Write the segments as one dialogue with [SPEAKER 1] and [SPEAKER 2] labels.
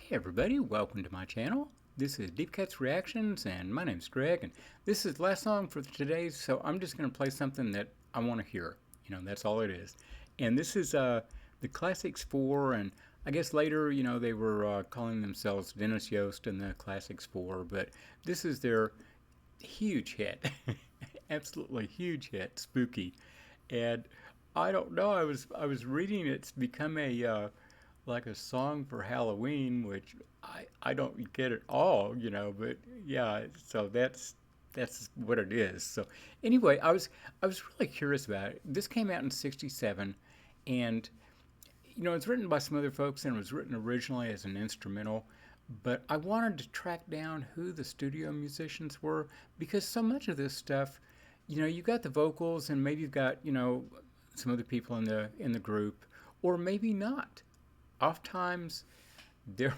[SPEAKER 1] Hey everybody, welcome to my channel. This is Deep Cuts Reactions and my name's Greg, and this is the last song for today, so I'm just going to play something that I want to hear. That's all it is. And this is the Classics 4, and I guess later, they were calling themselves Dennis Yost and the Classics 4, but this is their huge hit. Absolutely huge hit, Spooky. And I don't know, I was reading it's become a like a song for Halloween, which I don't get at all, but yeah, so that's what it is. So anyway, I was really curious about it. This came out in '67, and it's written by some other folks and it was written originally as an instrumental. But I wanted to track down who the studio musicians were because so much of this stuff, you got the vocals and maybe you've got, some other people in the group, or maybe not. Oftentimes there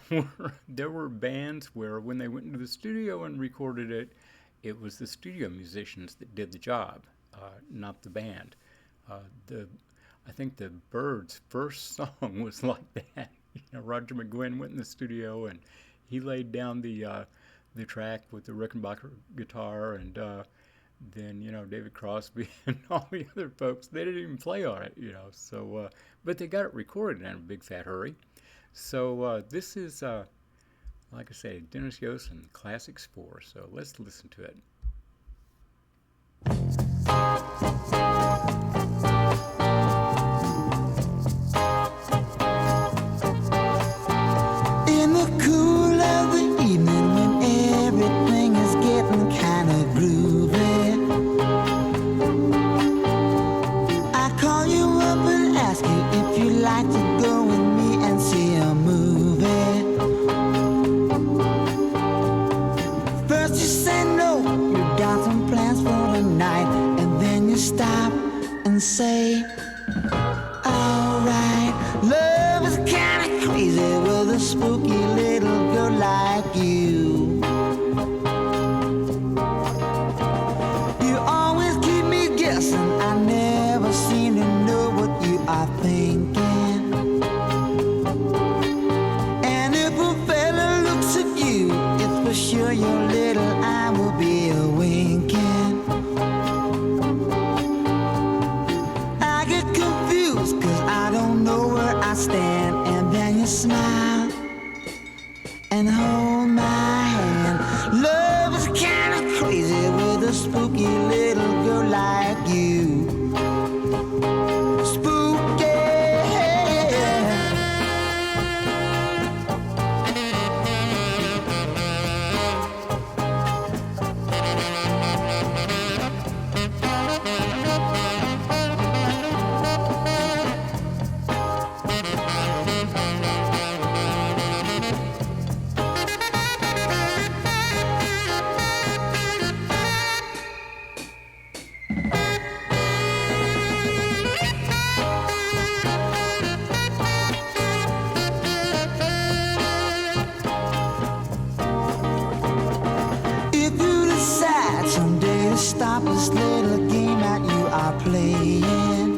[SPEAKER 1] were bands where when they went into the studio and recorded it, it was the studio musicians that did the job, not the band. The I think the Byrds' first song was like that. Roger McGuinn went in the studio and he laid down the track with the Rickenbacker guitar, and then David Crosby and all the other folks, they didn't even play on it. So but they got it recorded in a big fat hurry. So this is like I say, Dennis Yost and Classics 4. So let's listen to it.
[SPEAKER 2] In the cool of the evening when everything is getting kind of groovy, I call you up and ask you if you'd like to go with me and see a movie. First you say no, you got some plans for the night, and then you stop and say, alright, love is kinda crazy with a spooky little girl like you. You always keep me guessing, I never seem to know what you are thinking. And if a fella looks at you, it's for sure your little eye will be a winking. I get confused cause I don't know where I stand, and then you smile and hold my hand. Love is kinda crazy with a spooky little girl like you. Spooky. If you decide someday to stop this little game that you are playing,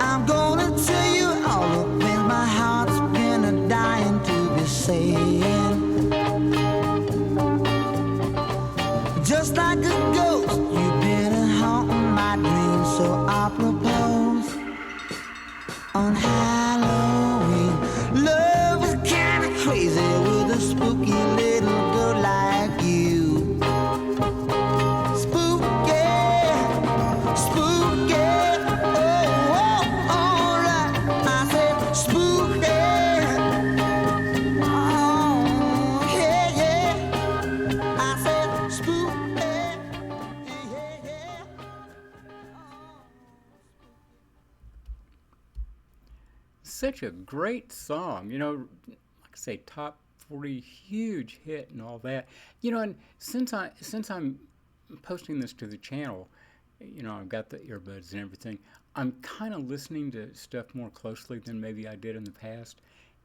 [SPEAKER 2] I'm gonna tell you all the things my heart's been a dying to be saying. Just like a ghost, you've been haunting my dreams, so I propose on Halloween. Love is kinda crazy with a spooky little girl like you. Spooky, spooky, oh, oh, alright. I said spooky, oh, yeah, yeah. I said spooky, yeah, yeah.
[SPEAKER 1] Such a great song, like I say, top 40 huge hit and all that. And since I'm posting this to the channel, I've got the earbuds and everything. I'm kind of listening to stuff more closely than maybe I did in the past.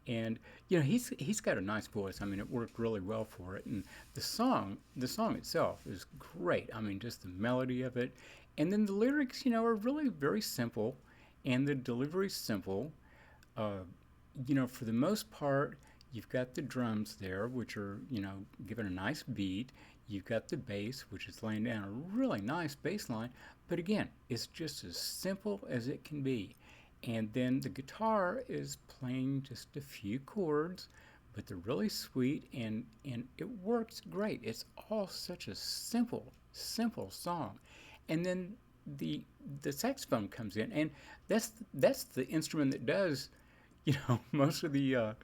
[SPEAKER 1] And he's got a nice voice. I mean, it worked really well for it. And the song itself is great. I mean, just the melody of it, and then the lyrics, are really very simple, and the delivery's simple. Uh, for the most part, you've got the drums there, which are, giving a nice beat. You've got the bass, which is laying down a really nice bass line. But again, it's just as simple as it can be. And then the guitar is playing just a few chords, but they're really sweet, and it works great. It's all such a simple song. And then the the saxophone comes in, and that's the instrument that does most of the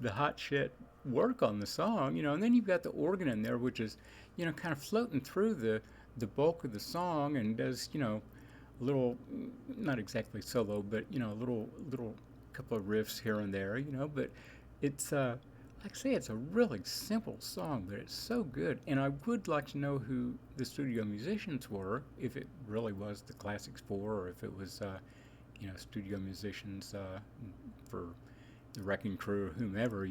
[SPEAKER 1] hot shit work on the song. And then you've got the organ in there, which is kind of floating through the bulk of the song, and does a little, not exactly solo, but a little couple of riffs here and there. But it's like I say, it's a really simple song, but it's so good. And I would like to know who the studio musicians were, if it really was the Classics Four, or if it was studio musicians for the Wrecking Crew or whomever.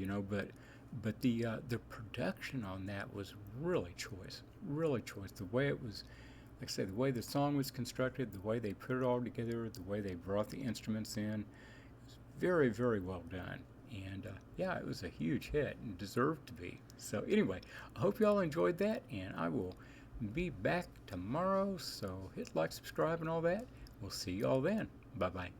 [SPEAKER 1] But the production on that was really choice, really choice. The way it was, like I said, the way the song was constructed, the way they put it all together, the way they brought the instruments in, it was very, very well done. And yeah, it was a huge hit and deserved to be. So anyway, I hope y'all enjoyed that, and I will be back tomorrow. So hit like, subscribe, and all that. We'll see y'all then. Bye bye.